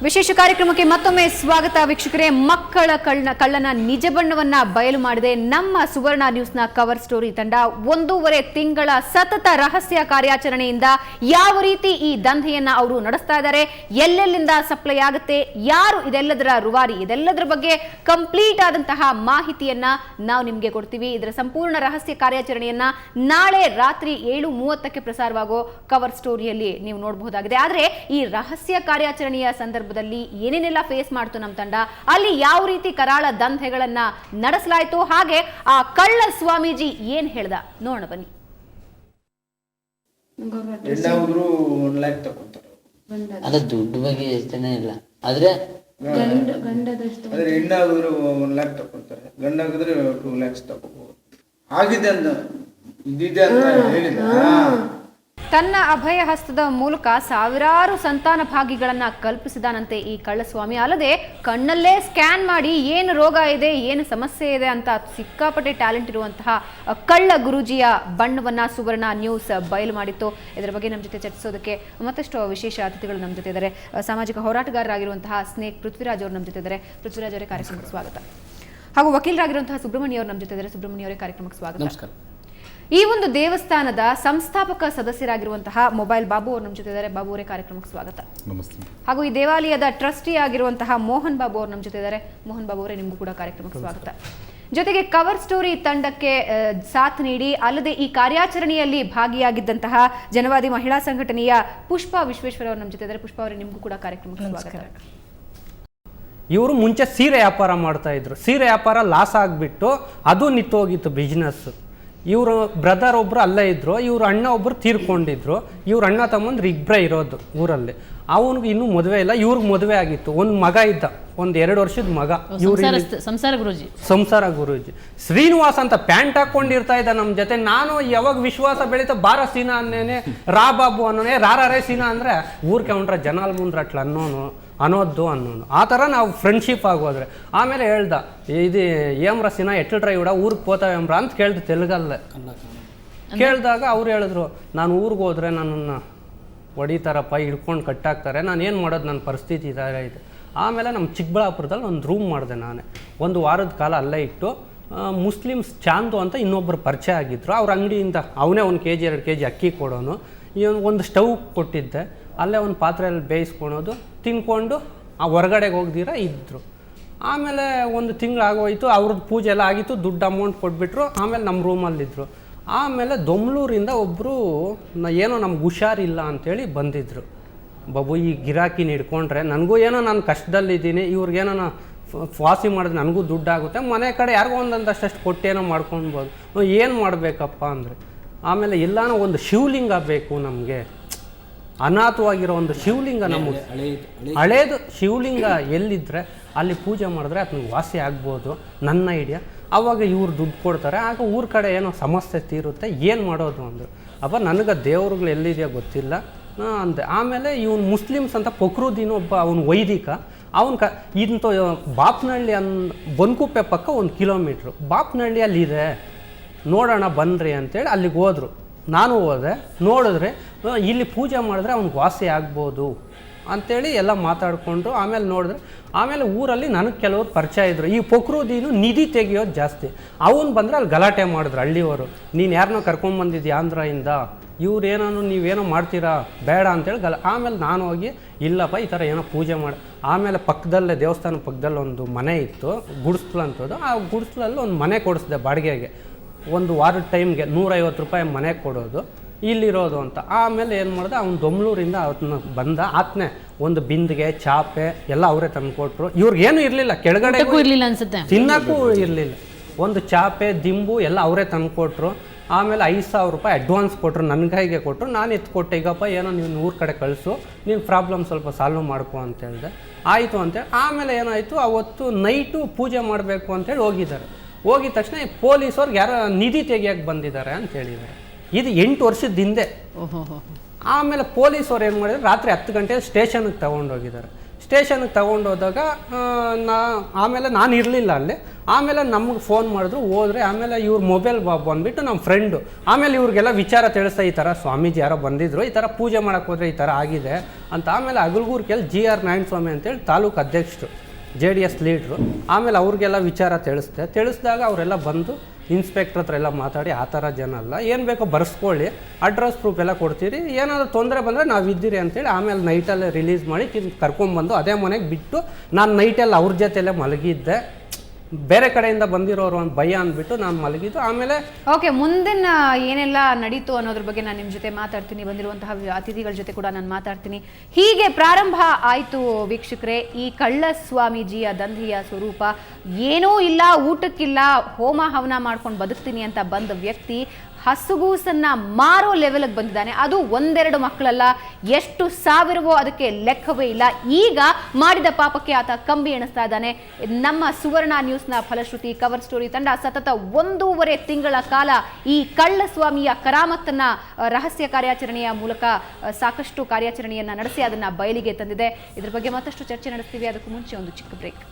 ವಿಶೇಷ ಕಾರ್ಯಕ್ರಮಕ್ಕೆ ಮತ್ತೊಮ್ಮೆ ಸ್ವಾಗತ ವೀಕ್ಷಕರೇ. ಮಕ್ಕಳ ಕಳ್ಳನ ನಿಜ ಬಣ್ಣವನ್ನ ಬಯಲು ಮಾಡಿದೆ ನಮ್ಮ ಸುವರ್ಣ ನ್ಯೂಸ್ನ ಕವರ್ ಸ್ಟೋರಿ ತಂಡ. 1.5 ತಿಂಗಳ ಸತತ ರಹಸ್ಯ ಕಾರ್ಯಾಚರಣೆಯಿಂದ ಯಾವ ರೀತಿ ಈ ದಂಧೆಯನ್ನ ಅವರು ನಡೆಸ್ತಾ ಇದ್ದಾರೆ, ಎಲ್ಲೆಲ್ಲಿಂದ ಸಪ್ಲೈ ಆಗುತ್ತೆ, ಯಾರು ಇದೆಲ್ಲದರ ರೂವಾರಿ, ಇದೆಲ್ಲದರ ಬಗ್ಗೆ ಕಂಪ್ಲೀಟ್ ಆದಂತಹ ಮಾಹಿತಿಯನ್ನ ನಾವು ನಿಮಗೆ ಕೊಡ್ತೀವಿ. ಇದರ ಸಂಪೂರ್ಣ ರಹಸ್ಯ ಕಾರ್ಯಾಚರಣೆಯನ್ನ ನಾಳೆ ರಾತ್ರಿ 7:30ಕ್ಕೆ ಪ್ರಸಾರವಾಗೋ ಕವರ್ ಸ್ಟೋರಿಯಲ್ಲಿ ನೀವು ನೋಡಬಹುದಾಗಿದೆ. ಆದರೆ ಈ ರಹಸ್ಯ ಕಾರ್ಯಾಚರಣೆಯ ಸಂದರ್ಭದಲ್ಲಿ ಏನೇನೆಲ್ಲ ಫೇಸ್ ಮಾಡ್ತು ನಮ್ಮ ತಂಡ, ಅಲ್ಲಿ ಯಾವ ರೀತಿ ಕರಾಳ ದಂಧೆಗಳನ್ನ ನಡೆಸಲಾಯಿತು, ಹಾಗೆ ಆ ಕಳ್ಳ ಸ್ವಾಮೀಜಿ ಏನ್ ಹೇಳ್ದ ನೋಡೋಣ ಬನ್ನಿ. ಅಲ್ಲ, ದುಡ್ಡು ಬಗ್ಗೆ ಯೋಚನೆ ಇಲ್ಲ, ಆದ್ರೆ ಹೆಣ್ಣಾಗಿದ್ರೆ 1 ಲ್ಯಾಕ್ ತಗೊಂತಾರೆ, ಗಂಡಾಗಿದ್ರೆ 2 ಲ್ಯಾಕ್ಸ್ ತಗೋಬಹುದು. ಆಗಿದೆ ಅಂತ ಇದಿದೆ ಅಂತ ಹೇಳಿದ. ತನ್ನ ಅಭಯ ಹಸ್ತದ ಮೂಲಕ ಸಾವಿರಾರು ಸಂತಾನ ಭಾಗಿಗಳನ್ನ ಕಲ್ಪಿಸಿದಾನಂತೆ ಈ ಕಳ್ಳಸ್ವಾಮಿ. ಅಲ್ಲದೆ ಕಣ್ಣಲ್ಲೇ ಸ್ಕ್ಯಾನ್ ಮಾಡಿ ಏನು ರೋಗ ಇದೆ, ಏನು ಸಮಸ್ಯೆ ಇದೆ ಅಂತ ಸಿಕ್ಕಾಪಟ್ಟೆ ಟ್ಯಾಲೆಂಟ್ ಇರುವಂತಹ ಕಳ್ಳ ಗುರೂಜಿಯ ಬಣ್ಣವನ್ನ ಸುವರ್ಣ ನ್ಯೂಸ್ ಬಯಲು ಮಾಡಿತ್ತು. ಇದರ ಬಗ್ಗೆ ನಮ್ಮ ಜೊತೆ ಚರ್ಚಿಸೋದಕ್ಕೆ ಮತ್ತಷ್ಟು ವಿಶೇಷ ಅತಿಥಿಗಳು ನಮ್ಮ ಜೊತೆ ಇದ್ದಾರೆ. ಸಾಮಾಜಿಕ ಹೋರಾಟಗಾರರಾಗಿರುವಂತಹ ಸ್ನೇಕ್ ಪೃಥ್ವಿರಾಜ್ ಅವರು ನಮ್ಮ ಜೊತೆ ಇದ್ದಾರೆ. ಪೃಥ್ವಿರಾಜ್ ಅವರೇ ಕಾರ್ಯಕ್ರಮಕ್ಕೆ ಸ್ವಾಗತ. ಹಾಗೂ ವಕೀಲರಾಗಿರುವಂತಹ ಸುಬ್ರಹ್ಮಣ್ಯ ಅವರು ನಮ್ಮ ಜೊತೆ ಇದ್ದಾರೆ. ಸುಬ್ರಹ್ಮಣ್ಯ ಅವರೇ ಕಾರ್ಯಕ್ರಮಕ್ಕೆ ಸ್ವಾಗತ. ನಮಸ್ಕಾರ. ಈ ಒಂದು ದೇವಸ್ಥಾನದ ಸಂಸ್ಥಾಪಕ ಸದಸ್ಯರಾಗಿರುವಂತಹ ಮೊಬೈಲ್ ಬಾಬು ಅವರು ನಮ್ಮ ಜೊತೆ ಇದ್ದಾರೆ. ಬಾಬು ಅವರೇ ಕಾರ್ಯಕ್ರಮಕ್ಕೆ ಸ್ವಾಗತ. ನಮಸ್ತೆ. ಹಾಗೂ ಈ ದೇವಾಲಯದ ಟ್ರಸ್ಟಿ ಆಗಿರುವಂತಹ ಮೋಹನ್ ಬಾಬು ಅವರು ನಮ್ಮ ಜೊತೆ ಇದ್ದಾರೆ. ಮೋಹನ್ ಬಾಬು ಅವರೇ, ನಿಮಗೂ ಕೂಡ ಕಾರ್ಯಕ್ರಮಕ್ಕೆ ಸ್ವಾಗತ. ಜೊತೆಗೆ ಕವರ್ ಸ್ಟೋರಿ ತಂಡಕ್ಕೆ ಸಾಥ್ ನೀಡಿ ಅಲ್ಲದೆ ಈ ಕಾರ್ಯಾಚರಣೆಯಲ್ಲಿ ಭಾಗಿಯಾಗಿದ್ದಂತಹ ಜನವಾದಿ ಮಹಿಳಾ ಸಂಘಟನೆಯ ಪುಷ್ಪಾ ವಿಶ್ವೇಶ್ವರ ಅವರು ನಮ್ಮ ಜೊತೆ ಇದ್ದಾರೆ. ಪುಷ್ಪಾ ಅವರೇ, ನಿಮಗೂ ಕೂಡ ಕಾರ್ಯಕ್ರಮಕ್ಕೆ ಸ್ವಾಗತ. ಇವರು ಮುಂಚೆ ಸೀರೆ ವ್ಯಾಪಾರ ಮಾಡ್ತಾ ಇದ್ರು. ಸೀರೆ ವ್ಯಾಪಾರ ಲಾಸ್ ಆಗಿಬಿಟ್ಟು ಅದು ನಿಂತೋಗಿತ್ತು ಬಿಸ್ನೆಸ್. ಇವರು ಬ್ರದರ್ ಒಬ್ರು ಅಲ್ಲೇ ಇದ್ರು, ಇವ್ರ ಅಣ್ಣ ಒಬ್ರು ತೀರ್ಕೊಂಡಿದ್ರು. ಇವ್ರ ಅಣ್ಣ ತಮ್ಮಂದ್ರೆ ಇಬ್ಬರೇ ಇರೋದು ಊರಲ್ಲಿ. ಅವನಿಗೆ ಇನ್ನೂ ಮದುವೆ ಇಲ್ಲ, ಇವ್ರಿಗೆ ಮದುವೆ ಆಗಿತ್ತು. ಒಂದು ಮಗ ಇದ್ದ, 1-2 ವರ್ಷದ ಮಗ. ಸಂಸಾರ ಗುರೂಜಿ ಶ್ರೀನಿವಾಸ್ ಅಂತ ಪ್ಯಾಂಟ್ ಹಾಕೊಂಡಿರ್ತಾ ಇದ್ದ ನಮ್ಮ ಜೊತೆ. ನಾನು ಯಾವಾಗ ವಿಶ್ವಾಸ ಬೆಳೀತಾ ಬಾರ ಸೀನಾ ಅನ್ನೇನೆ, ರಾ ಬಾಬು ಅನ್ನೋನೇ, ರಾರೇ ಸೀನಾ ಅಂದರೆ ಊರ್ಕೆ ಹೊಂಟ್ರೆ ಜನಾಲ ಮುಂದ್ರೆ ಅಟ್ಲ ಅನ್ನೋದು. ಆ ಥರ ನಾವು ಫ್ರೆಂಡ್ಶಿಪ್ ಆಗೋದ್ರೆ. ಆಮೇಲೆ ಹೇಳ್ದ, ಇದು ಏಮ್ರ ಸಿನಾ ಎಟ್ಲ್ ಡ್ರೈವ್ಡ ಊರಿಗೆ ಹೋತಾವೇಮ್ರ ಅಂತ ಕೇಳ್ದೆ ತೆಲುಗಲ್ಲೇ. ಕೇಳಿದಾಗ ಅವ್ರು ಹೇಳಿದ್ರು, ನಾನು ಊರಿಗೆ ಹೋದ್ರೆ ನನ್ನನ್ನು ಹೊಡಿತಾರಪ್ಪ, ಹಿಡ್ಕೊಂಡು ಕಟ್ಟಾಕ್ತಾರೆ, ನಾನು ಏನು ಮಾಡೋದು, ನನ್ನ ಪರಿಸ್ಥಿತಿ ಇದಾರೆ ಇದೆ. ಆಮೇಲೆ ನಮ್ಮ ಚಿಕ್ಕಬಳ್ಳಾಪುರದಲ್ಲಿ ಒಂದು ರೂಮ್ ಮಾಡಿದೆ ನಾನೇ. 1 ವಾರದ ಕಾಲ ಅಲ್ಲೇ ಇಟ್ಟು ಮುಸ್ಲಿಮ್ಸ್ ಚಾಂದು ಅಂತ ಇನ್ನೊಬ್ಬರು ಪರಿಚಯ ಆಗಿದ್ದರು. ಅವ್ರ ಅಂಗಡಿಯಿಂದ ಅವನೇ 1 kg 2 kg ಅಕ್ಕಿ ಕೊಡೋನು. ಒಂದು ಸ್ಟವ್ ಕೊಟ್ಟಿದ್ದೆ, ಅಲ್ಲೇ ಒಂದು ಪಾತ್ರೆಯಲ್ಲಿ ಬೇಯಿಸ್ಕೊಳೋದು, ತಿನ್ಕೊಂಡು ಆ ಹೊರಗಡೆಗೆ ಹೋಗ್ದಿರ ಇದ್ದರು. ಆಮೇಲೆ 1 ತಿಂಗಳು ಆಗೋಯ್ತು, ಅವ್ರದ್ದು ಪೂಜೆ ಎಲ್ಲ ಆಗಿತ್ತು, ದುಡ್ಡು ಅಮೌಂಟ್ ಕೊಟ್ಬಿಟ್ರು. ಆಮೇಲೆ ನಮ್ಮ ರೂಮಲ್ಲಿದ್ದರು. ಆಮೇಲೆ ದೊಮ್ಲೂರಿಂದ ಒಬ್ಬರು ಏನೋ ನಮ್ಗೆ ಹುಷಾರಿಲ್ಲ ಅಂಥೇಳಿ ಬಂದಿದ್ದರು. ಬಾಬು ಈ ಗಿರಾಕಿ ಹಿಡ್ಕೊಂಡ್ರೆ ನನಗೂ ಏನೋ ನಾನು ಕಷ್ಟದಲ್ಲಿದ್ದೀನಿ, ಇವ್ರಿಗೇನೋ ವಾಸಿ ಮಾಡಿದ್ರೆ ನನಗೂ ದುಡ್ಡಾಗುತ್ತೆ, ಮನೆ ಕಡೆ ಯಾರಿಗೋ ಒಂದಷ್ಟು ಕೊಟ್ಟೇನೋ ಮಾಡ್ಕೊಳ್ಬೋದು, ಏನು ಮಾಡಬೇಕಪ್ಪ ಅಂದರೆ. ಆಮೇಲೆ ಎಲ್ಲಾನೋ ಒಂದು ಶಿವಲಿಂಗ ಬೇಕು ನಮಗೆ, ಅನಾಥವಾಗಿರೋ ಒಂದು ಶಿವಲಿಂಗ, ನಮಗೆ ಹಳೇದು ಶಿವಲಿಂಗ ಎಲ್ಲಿದ್ದರೆ ಅಲ್ಲಿ ಪೂಜೆ ಮಾಡಿದ್ರೆ ಅದನ್ನ ವಾಸಿ ಆಗ್ಬೋದು, ನನ್ನ ಐಡಿಯಾ. ಆವಾಗ ಇವ್ರು ದುಡ್ಡು ಕೊಡ್ತಾರೆ, ಆಗ ಊರ ಕಡೆ ಏನೋ ಸಮಸ್ಯೆ ತೀರುತ್ತೆ, ಏನು ಮಾಡೋದು ಅಂದರು. ಅಪ್ಪ ನನಗೆ ದೇವ್ರುಗಳು ಎಲ್ಲಿದೆಯೋ ಗೊತ್ತಿಲ್ಲ ಅಂದೆ. ಆಮೇಲೆ ಇವನು ಮುಸ್ಲಿಮ್ಸ್ ಅಂತ ಫಕ್ರುದ್ದೀನ್ ಒಬ್ಬ, ಅವನು ವೈದಿಕ. ಇಂಥ ಬಾಪ್ನಹಳ್ಳಿ ಬನ್ಕುಪ್ಪೆ ಪಕ್ಕ 1 ಕಿಲೋಮೀಟ್ರು ಬಾಪ್ನಹಳ್ಳಿ ಅಲ್ಲಿದೆ, ನೋಡೋಣ ಬನ್ನಿರಿ ಅಂತೇಳಿ ಅಲ್ಲಿಗೆ ಹೋದರು. ನಾನು ಹೋದೆ, ನೋಡಿದ್ರೆ ಇಲ್ಲಿ ಪೂಜೆ ಮಾಡಿದ್ರೆ ಅವ್ನಿಗೆ ವಾಸಿ ಆಗ್ಬೋದು ಅಂಥೇಳಿ ಎಲ್ಲ ಮಾತಾಡಿಕೊಂಡು ಆಮೇಲೆ ನೋಡಿದ್ರೆ, ಆಮೇಲೆ ಊರಲ್ಲಿ ನನಗೆ ಕೆಲವರು ಪರಿಚಯ ಇದ್ದರು. ಈ ಫಕ್ರುದ್ದೀನು ನಿಧಿ ತೆಗಿಯೋದು ಜಾಸ್ತಿ. ಅವನು ಬಂದರೆ ಅಲ್ಲಿ ಗಲಾಟೆ ಮಾಡಿದ್ರು ಹಳ್ಳಿಯವರು, ನೀನು ಯಾರನ್ನೋ ಕರ್ಕೊಂಬಂದಿದ್ಯಾ ಆಂಧ್ರದಿಂದ, ಇವ್ರೇನೋ ನೀವೇನೋ ಮಾಡ್ತೀರಾ ಬೇಡ ಅಂತೇಳಿ ಆಮೇಲೆ ನಾನು ಹೋಗಿ, ಇಲ್ಲಪ್ಪ ಈ ಥರ ಏನೋ ಪೂಜೆ ಮಾಡಿ. ಆಮೇಲೆ ಪಕ್ಕದಲ್ಲೇ ದೇವಸ್ಥಾನ ಪಕ್ಕದಲ್ಲಿ ಒಂದು ಮನೆ ಇತ್ತು, ಗುಡಿಸ್ಲು ಅಂತದ್ದು. ಆ ಗುಡಿಸ್ಲಲ್ಲಿ ಒಂದು ಮನೆ ಕೊಡಿಸಿದೆ ಬಾಡಿಗೆಗೆ. 1 ವಾರದ ಟೈಮ್ಗೆ 150 ರೂಪಾಯಿ ಮನೆ ಕೊಡೋದು, ಇಲ್ಲಿರೋದು ಅಂತ. ಆಮೇಲೆ ಏನು ಮಾಡಿದೆ, ಅವ್ನು ದೊಮ್ಲೂರಿಂದ ಅದನ್ನ ಬಂದ, ಆತನೇ ಒಂದು ಬಿಂದಿಗೆ ಚಾಪೆ ಎಲ್ಲ ಅವರೇ ತಂದುಕೊಟ್ರು. ಇವ್ರಿಗೇನು ಇರಲಿಲ್ಲ, ಕೆಳಗಡೆ ಇರಲಿಲ್ಲ ಅನ್ಸುತ್ತೆ, ತಿನ್ನಕ್ಕೂ ಇರಲಿಲ್ಲ. ಒಂದು ಚಾಪೆ ದಿಂಬು ಎಲ್ಲ ಅವರೇ ತಂದುಕೊಟ್ರು. ಆಮೇಲೆ 5,000 ರೂಪಾಯಿ ಅಡ್ವಾನ್ಸ್ ಕೊಟ್ಟರು, ನನ್ನ ಕೈಗೆ ಕೊಟ್ಟರು. ನಾನು ಎತ್ಕೊಟ್ಟೆ, ಈಗಪ್ಪ ಏನೋ ನೀನು ಊರ ಕಡೆ ಕಳಿಸು, ನೀನು ಪ್ರಾಬ್ಲಮ್ ಸ್ವಲ್ಪ ಸಾಲ್ವ್ ಮಾಡ್ಕೊ ಅಂತ ಹೇಳಿದೆ. ಆಯಿತು ಅಂತೇಳಿ ಆಮೇಲೆ ಏನಾಯಿತು, ಅವತ್ತು ನೈಟು ಪೂಜೆ ಮಾಡಬೇಕು ಅಂತೇಳಿ ಹೋಗಿದ್ದಾರೆ. ಹೋಗಿದ ತಕ್ಷಣ ಪೊಲೀಸವ್ರಿಗೆ ಯಾರೋ ನಿಧಿ ತೆಗಿಯೋಕ್ಕೆ ಬಂದಿದ್ದಾರೆ ಅಂತ ಹೇಳಿದ್ದಾರೆ. ಇದು 8 ವರ್ಷದ ಹಿಂದೆ. ಆಮೇಲೆ ಪೊಲೀಸವ್ರು ಏನು ಮಾಡಿದ್ರು, ರಾತ್ರಿ 10 ಗಂಟೆ ಸ್ಟೇಷನ್ಗೆ ತೊಗೊಂಡೋಗಿದ್ದಾರೆ. ಸ್ಟೇಷನ್ಗೆ ತಗೊಂಡೋದಾಗ ಆಮೇಲೆ ನಾನು ಇರಲಿಲ್ಲ ಅಲ್ಲಿ. ಆಮೇಲೆ ನಮಗೆ ಫೋನ್ ಮಾಡಿದ್ರು, ಹೋದ್ರೆ. ಆಮೇಲೆ ಇವ್ರ ಮೊಬೈಲ್ ಬಂದ್ಬಿಟ್ಟು ನಮ್ಮ ಫ್ರೆಂಡು. ಆಮೇಲೆ ಇವ್ರಿಗೆಲ್ಲ ವಿಚಾರ ತಿಳಿಸ್ತಾ, ಈ ಥರ ಸ್ವಾಮೀಜಿ ಯಾರೋ ಬಂದಿದ್ರು, ಈ ಥರ ಪೂಜೆ ಮಾಡೋಕ್ಕೆ ಹೋದರೆ ಈ ಥರ ಆಗಿದೆ ಅಂತ. ಆಮೇಲೆ ಅಗಲಗೂರು ಕೇಳಿ GR ನಾರಾಯಣ ಸ್ವಾಮಿ ಅಂತೇಳಿ ತಾಲೂಕು ಅಧ್ಯಕ್ಷರು, JDS ಲೀಡ್ರು. ಆಮೇಲೆ ಅವ್ರಿಗೆಲ್ಲ ವಿಚಾರ ತಿಳಿಸಿದಾಗ ಅವರೆಲ್ಲ ಬಂದು ಇನ್ಸ್ಪೆಕ್ಟ್ರ್ ಹತ್ರ ಎಲ್ಲ ಮಾತಾಡಿ, ಆ ಥರ ಜನ ಅಲ್ಲ, ಏನು ಬೇಕೋ ಬರ್ಸ್ಕೊಳ್ಳಿ, ಅಡ್ರೆಸ್ ಪ್ರೂಫ್ ಎಲ್ಲ ಕೊಡ್ತೀರಿ, ಏನಾದರೂ ತೊಂದರೆ ಬಂದರೆ ನಾವು ಇದ್ದೀರಿ ಅಂತೇಳಿ. ಆಮೇಲೆ ನೈಟಲ್ಲೇ ರಿಲೀಸ್ ಮಾಡಿ ಕರ್ಕೊಂಡ್ಬಂದು ಅದೇ ಮನೆಗೆ ಬಿಟ್ಟು, ನಾನು ನೈಟಲ್ಲಿ ಅವ್ರ ಜೊತೆಯಲ್ಲೇ ಮಲಗಿದ್ದೆ. ಬೇರೆ ಕಡೆಯಿಂದ ಬಂದಿರೋರು ಒಂದು ಭಯ ಅಂದ್ಬಿಟ್ಟು ನಾನು ಮಲಗಿದ್ದು. ಆಮೇಲೆ ಓಕೆ, ಮುಂದಿನ ಏನೆಲ್ಲ ನಡೀತು ಅನ್ನೋದ್ರ ಬಗ್ಗೆ ನಾನು ನಿಮ್ಮ ಜೊತೆ ಮಾತಾಡ್ತೀನಿ, ಬಂದಿರುವಂತಹ ಅತಿಥಿಗಳ ಜೊತೆ ಕೂಡ ನಾನು ಮಾತಾಡ್ತೀನಿ. ಹೀಗೆ ಪ್ರಾರಂಭ ಆಯಿತು ವೀಕ್ಷಕರೇ ಈ ಕಳ್ಳ ಸ್ವಾಮೀಜಿಯ ದಂಧೆಯ ಸ್ವರೂಪ. ಏನೂ ಇಲ್ಲ, ಊಟಕ್ಕಿಲ್ಲ, ಹೋಮ ಹವನ ಮಾಡ್ಕೊಂಡು ಬದುಕ್ತೀನಿ ಅಂತ ಬಂದ ವ್ಯಕ್ತಿ ಹಸುಗೂಸನ್ನ ಮಾರೋ ಲೆವೆಲ್ಗೆ ಬಂದಿದ್ದಾನೆ. ಅದು ಒಂದೆರಡು ಮಕ್ಕಳಲ್ಲ, ಎಷ್ಟು ಸಾವಿರವೋ ಅದಕ್ಕೆ ಲೆಕ್ಕವೇ ಇಲ್ಲ. ಈಗ ಮಾಡಿದ ಪಾಪಕ್ಕೆ ಆತ ಕಂಬಿ ಎಣಿಸ್ತಾ ಇದ್ದಾನೆ. ನಮ್ಮ ಸುವರ್ಣ ನ್ಯೂಸ್ನ ಫಲಶ್ರುತಿ ಕವರ್ ಸ್ಟೋರಿ ತಂಡ ಸತತ 1.5 ತಿಂಗಳ ಕಾಲ ಈ ಕಳ್ಳಸ್ವಾಮಿಯ ಕರಾಮತ್ತನ್ನ ರಹಸ್ಯ ಕಾರ್ಯಾಚರಣೆಯ ಮೂಲಕ ಸಾಕಷ್ಟು ಕಾರ್ಯಾಚರಣೆಯನ್ನ ನಡೆಸಿ ಅದನ್ನ ಬಯಲಿಗೆ ತಂದಿದೆ. ಇದ್ರ ಬಗ್ಗೆ ಮತ್ತಷ್ಟು ಚರ್ಚೆ ನಡೆಸ್ತೀವಿ. ಅದಕ್ಕೂ ಮುಂಚೆ ಒಂದು ಚಿಕ್ಕ ಬ್ರೇಕ್.